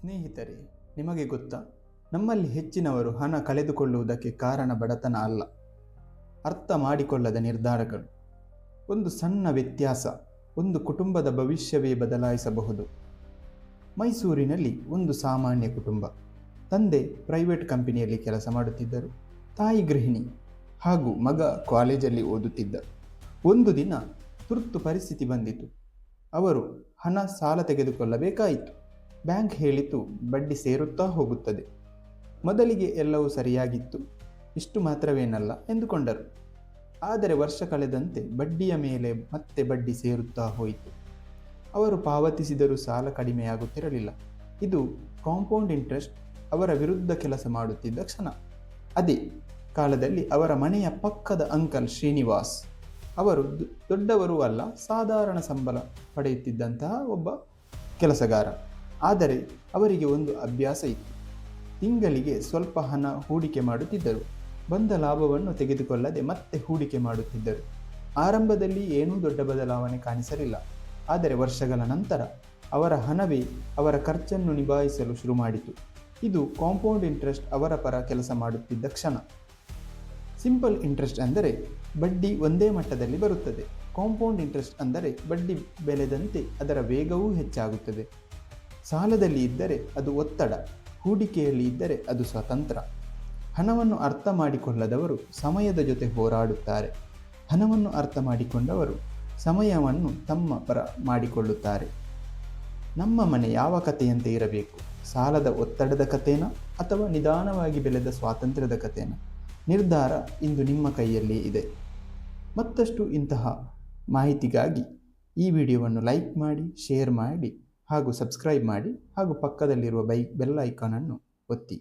ಸ್ನೇಹಿತರೆ, ನಿಮಗೆ ಗೊತ್ತಾ, ನಮ್ಮಲ್ಲಿ ಹೆಚ್ಚಿನವರು ಹಣ ಕಳೆದುಕೊಳ್ಳುವುದಕ್ಕೆ ಕಾರಣ ಬಡತನ ಅಲ್ಲ, ಅರ್ಥ ಮಾಡಿಕೊಳ್ಳದ ನಿರ್ಧಾರಗಳು. ಒಂದು ಸಣ್ಣ ವ್ಯತ್ಯಾಸ ಒಂದು ಕುಟುಂಬದ ಭವಿಷ್ಯವೇ ಬದಲಾಯಿಸಬಹುದು. ಮೈಸೂರಿನಲ್ಲಿ ಒಂದು ಸಾಮಾನ್ಯ ಕುಟುಂಬ. ತಂದೆ ಪ್ರೈವೇಟ್ ಕಂಪನಿಯಲ್ಲಿ ಕೆಲಸ ಮಾಡುತ್ತಿದ್ದರು, ತಾಯಿ ಗೃಹಿಣಿ ಹಾಗೂ ಮಗ ಕಾಲೇಜಲ್ಲಿ ಓದುತ್ತಿದ್ದ. ಒಂದು ದಿನ ತುರ್ತು ಪರಿಸ್ಥಿತಿ ಬಂದಿತು. ಅವರು ಹಣ ಸಾಲ ತೆಗೆದುಕೊಳ್ಳಬೇಕಾಯಿತು. ಬ್ಯಾಂಕ್ ಹೇಳಿತು, ಬಡ್ಡಿ ಸೇರುತ್ತಾ ಹೋಗುತ್ತದೆ. ಮೊದಲಿಗೆ ಎಲ್ಲವೂ ಸರಿಯಾಗಿತ್ತು, ಇಷ್ಟು ಮಾತ್ರವೇನಲ್ಲ ಎಂದುಕೊಂಡರು. ಆದರೆ ವರ್ಷ ಕಳೆದಂತೆ ಬಡ್ಡಿಯ ಮೇಲೆ ಮತ್ತೆ ಬಡ್ಡಿ ಸೇರುತ್ತಾ ಹೋಯಿತು. ಅವರು ಪಾವತಿಸಿದರೂ ಸಾಲ ಕಡಿಮೆಯಾಗುತ್ತಿರಲಿಲ್ಲ. ಇದು ಕಾಂಪೌಂಡ್ ಇಂಟ್ರೆಸ್ಟ್ ಅವರ ವಿರುದ್ಧ ಕೆಲಸ ಮಾಡುತ್ತಿದ್ದ ಕ್ಷಣ. ಅದೇ ಕಾಲದಲ್ಲಿ ಅವರ ಮನೆಯ ಪಕ್ಕದ ಅಂಕಲ್ ಶ್ರೀನಿವಾಸ್, ಅವರು ದೊಡ್ಡವರೂ ಅಲ್ಲ, ಸಾಧಾರಣ ಸಂಬಳ ಪಡೆಯುತ್ತಿದ್ದಂತಹ ಒಬ್ಬ ಕೆಲಸಗಾರ. ಆದರೆ ಅವರಿಗೆ ಒಂದು ಅಭ್ಯಾಸ ಇತ್ತು. ತಿಂಗಳಿಗೆ ಸ್ವಲ್ಪ ಹಣ ಹೂಡಿಕೆ ಮಾಡುತ್ತಿದ್ದರು. ಬಂದ ಲಾಭವನ್ನು ತೆಗೆದುಕೊಳ್ಳದೆ ಮತ್ತೆ ಹೂಡಿಕೆ ಮಾಡುತ್ತಿದ್ದರು. ಆರಂಭದಲ್ಲಿ ಏನೂ ದೊಡ್ಡ ಬದಲಾವಣೆ ಕಾಣಿಸಲಿಲ್ಲ. ಆದರೆ ವರ್ಷಗಳ ನಂತರ ಅವರ ಹಣವೇ ಅವರ ಖರ್ಚನ್ನು ನಿಭಾಯಿಸಲು ಶುರು ಮಾಡಿತು. ಇದು ಕಾಂಪೌಂಡ್ ಇಂಟ್ರೆಸ್ಟ್ ಅವರ ಪರ ಕೆಲಸ ಮಾಡುತ್ತಿದ್ದ ಕ್ಷಣ. ಸಿಂಪಲ್ ಇಂಟ್ರೆಸ್ಟ್ ಅಂದರೆ ಬಡ್ಡಿ ಒಂದೇ ಮಟ್ಟದಲ್ಲಿ ಬರುತ್ತದೆ. ಕಾಂಪೌಂಡ್ ಇಂಟ್ರೆಸ್ಟ್ ಅಂದರೆ ಬಡ್ಡಿ ಬೆಳೆದಂತೆ ಅದರ ವೇಗವೂ ಹೆಚ್ಚಾಗುತ್ತದೆ. ಸಾಲದಲ್ಲಿ ಇದ್ದರೆ ಅದು ಒತ್ತಡ, ಹೂಡಿಕೆಯಲ್ಲಿ ಇದ್ದರೆ ಅದು ಸ್ವತಂತ್ರ. ಹಣವನ್ನು ಅರ್ಥ ಮಾಡಿಕೊಳ್ಳದವರು ಸಮಯದ ಜೊತೆ ಹೋರಾಡುತ್ತಾರೆ. ಹಣವನ್ನು ಅರ್ಥ ಮಾಡಿಕೊಂಡವರು ಸಮಯವನ್ನು ತಮ್ಮ ಪರ ಮಾಡಿಕೊಳ್ಳುತ್ತಾರೆ. ನಮ್ಮ ಮನೆ ಯಾವ ಕಥೆಯಂತೆ ಇರಬೇಕು? ಸಾಲದ ಒತ್ತಡದ ಕಥೆನಾ ಅಥವಾ ನಿಧಾನವಾಗಿ ಬೆಳೆದ ಸ್ವಾತಂತ್ರ್ಯದ ಕಥೆನಾ? ನಿರ್ಧಾರ ಇಂದು ನಿಮ್ಮ ಕೈಯಲ್ಲೇ ಇದೆ. ಮತ್ತಷ್ಟು ಇಂತಹ ಮಾಹಿತಿಗಾಗಿ ಈ ವಿಡಿಯೋವನ್ನು ಲೈಕ್ ಮಾಡಿ, ಶೇರ್ ಮಾಡಿ ಹಾಗೂ ಸಬ್ಸ್ಕ್ರೈಬ್ ಮಾಡಿ ಹಾಗೂ ಪಕ್ಕದಲ್ಲಿರುವ ಬೆಲ್ ಐಕಾನನ್ನು ಒತ್ತಿ.